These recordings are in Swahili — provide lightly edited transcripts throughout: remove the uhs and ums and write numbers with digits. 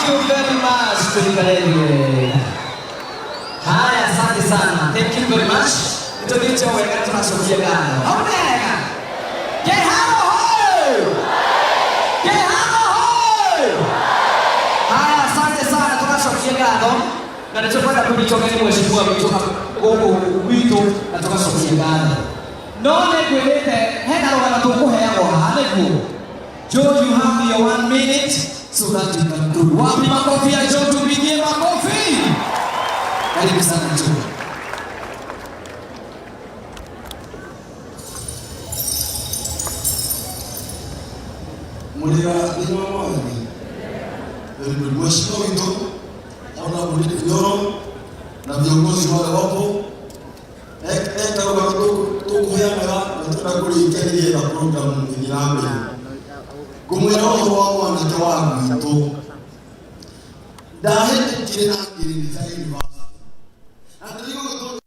you very much tulikalele. Haya, asante sana. Thank you very much. Tulicho weka tunashukia gani? Honega. Keharo hoi. Keharo hoi. Haya, asante sana tunashukia gani? Na nilichokwenda kulichongeni mheshimiwa kutoka wito na tukashukia gani. None kwelete hekaro wanatukuheagwo haleku. Joe, you have your 1 minute so that you can do. Wapi makofi ya Joe, tupigie makofi. Karibu sana Joe. Mulia ni mama ni. Mheshimiwa wito ona mulini nyoro na viongozi wale wapo. Eka tukuheaga na tunakulikia na program nyingi. Kumwera wa mwanake wangu ito dahete kirena kirindi zaidi ba andiko to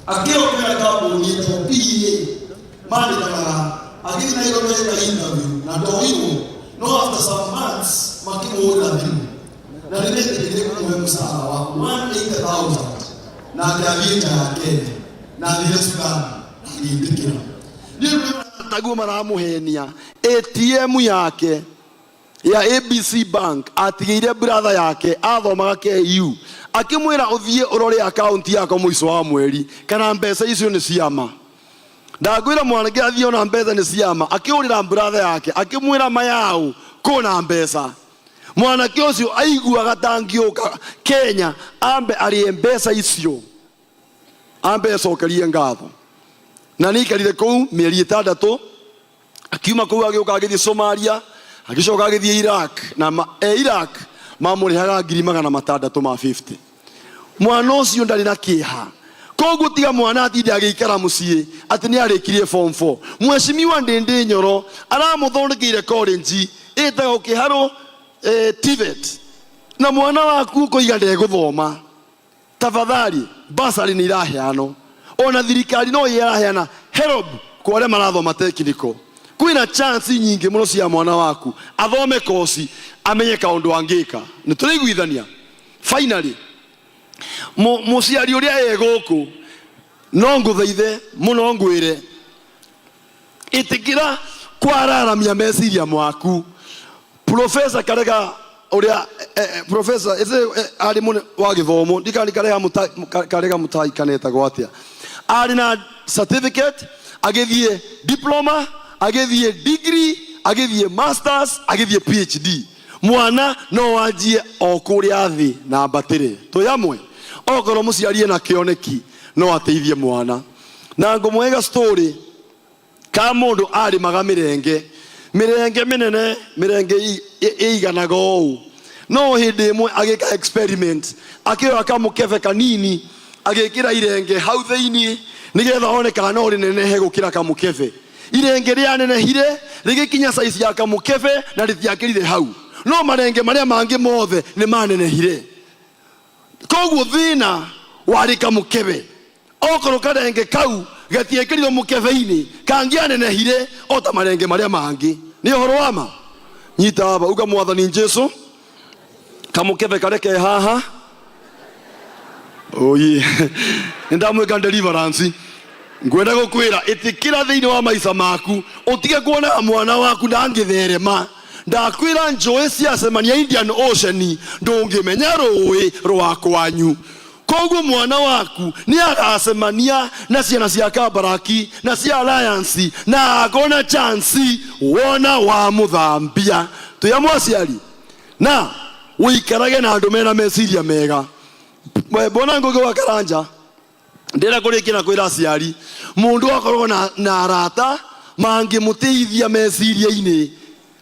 akio kwa kabo ni topie mali kama akini na ile ile interview na ndio hiyo no after some months makimo wala hivi na ile kwa msaada wa 180,000 na kavita yake na ile sura ndikira ndio tagu mara muhenia ATM yake ya ABC Bank atigire brother yake athomaga KU akimwira uthie urore account yako muico wa mweri kana mbeca icio ni ciama ndagwira mwanake athie ona mbeca ni ciama akiurira brother yake akimwira mayau kuna mbeca mwanake ucio aiguaga tangiuka Kenya ambe ari mbeca icio ambe cokerie ngatho na nikarire kou mieri 6 akiuma kou agiuka agithie Somalia agicoka agithie Iraq na Iraq mamurihaga 650 mwana ucio ndari na kiha koguo tiga mwana atinde agikara mucie ati ni arikirie form 4 mheshimiwa Ndindi Nyoro aramuthondekire college itago Kiharo TVET na mwana waku kuiga ndeguthoma tafadhali basari ni iraheano ona thirikari no iraheana help kwa wale marathoma technical kwina chance nyingi muno cia mwana waku athome kosi amenye kaundu angika ni turiguithania finally muciari uria egoku no nguthaithe muno ngwire itikira kwararamia meciria mwaku Professor Karega uria professor ari mun wa githomo ndikani Karega Mutai kaneta gwatia ari na certificate agithie diploma agithie degree agithie masters agithie PhD mwana no wanjie okuria thi na batire tuyamwe okoro muciarie na kioneki no ateithie mwana na ngumwega story ka mundu ari magamirenge minene mirenge iganaga ou no hindi imwe agika experiment akioya kamukebe kanini agikira irenge hau thiini nigetha one kana no rinenehe gukira kamukebe irenge ria nenehire rigikinya size ya kamukebe na ritiakirire hau no marenge maria mangi mothe ni manenehire koguo thina wari kamukebe okoro karenge kau gatiekiriro mukebe-ini kangianenehire ota marenge maria mangi ni horo wama nyita haba uga mwathani Jesu kamukebe kareke haha oye ndamweka deliverance ngwenda gukwira itikira thiini wa maica maku utige kuona mwana waku ndangitherema ndakwira njoi cia cemania Indian Ocean ndungimenya rui rwa kwanyu koguo mwana waku ni agacemania na ciana cia Kabaraki na cia Alliance na agona chance wona wa muthambia tuyamwaciari na wikarage na andu mena meciria mega. Bona Ngugi wa Karanja ndira kurikira kwira aciari mundu akorwo na arata mangimutithia meciria-ini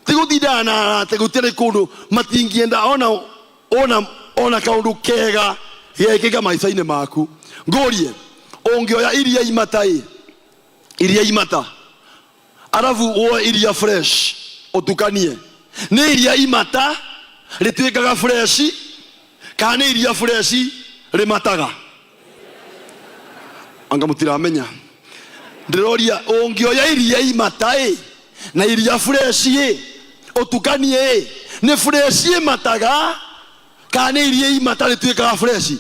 ti gutinda na arata gutire kundu matingienda ona kaundu kega gekika maica-ini maku. Ngurie ungioya iria imata arafu uwe iria fresh utukanie, ni iria imata rituikaga fresh kana iria fresh rimataga? Anga mutiramenya. Ndiroria ungioya iria imata na iria fresh utukanie ni fresh imataga kana iria imata rituikaga fresh?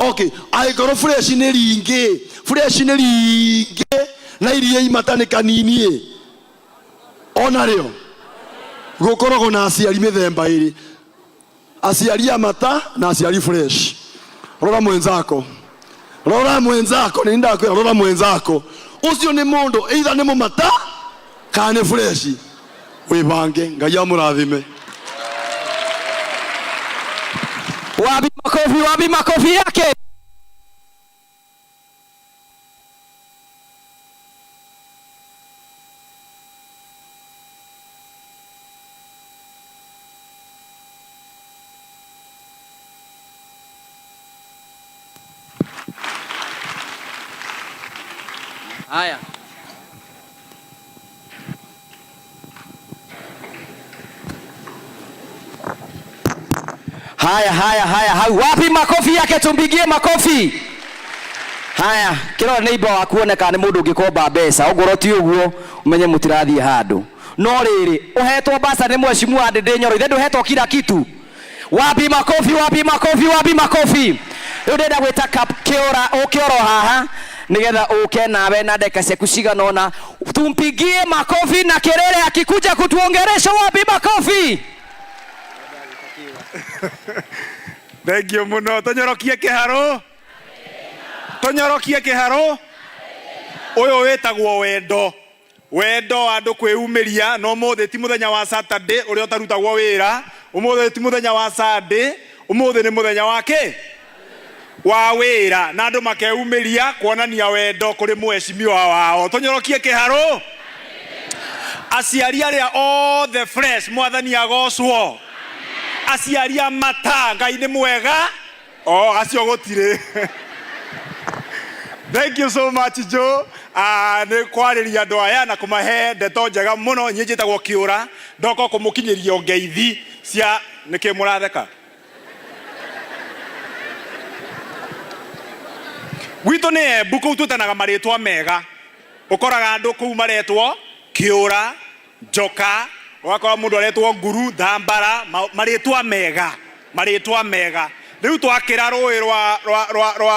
Okay, aigoro fresh ni ringi na iria imata ni kanini ona rio gukoragwo na aciari mithemba iri, aciari amata na aciari fresh. Rora mwenzako ni ndakwira, rora mwenzako ucio ni mundu either ni mumata kana ni fresh. Wibange, Ngai amurathime. Wapi makofi yake. Haya. Wapi makofi yake, tumpigie makofi. Haya, kiro neighbor wa kuoneka ni mundu ngikomba mbeca ogoro ti uguo umenye mutirathie handu. No riri uhetwo mbeca ni mheshimiwa Ndindi Nyoro, ithe nduhetwo kila kitu. Wapi makofi. Riu ndenda gwita Kiora ukioro haha nigetha uke nawe na ndeka ciaku ciganona. Tumpigie makofi na kelele akikuja kutuongeresha. Wapi makofi. Thank you muno. Tonyorokie kiharo uyu wetagwo wendo andu kwiumiria. No muthi ti muthenya wa Saturday uria utarutagwo wira, umuthi ti muthenya wa Sunday, umuthi ni muthenya wake wa wira na andu makeumiria kuonania wendo kuri mheshimiwa wao. Tonyorokie kiharo. Aciari aria all the fresh mwathani agocwo. Aciari amata Ngai ni mwega. Acio gutire. Thank you so much Joe. Ni kwariria andu aya na kumahe ndeto njega muno. Nyie njitagwo Kiura ndoko kumukinyiria ngeithi cia niki muratheka gwitu ni Embu kuu tutanaga maritwa mega. Ukoraga andu kuu maretwo Kiura, Njoka, wakora mundu aretwo Nguru, Thambara, maritwa mega. Riu twakira rui rwa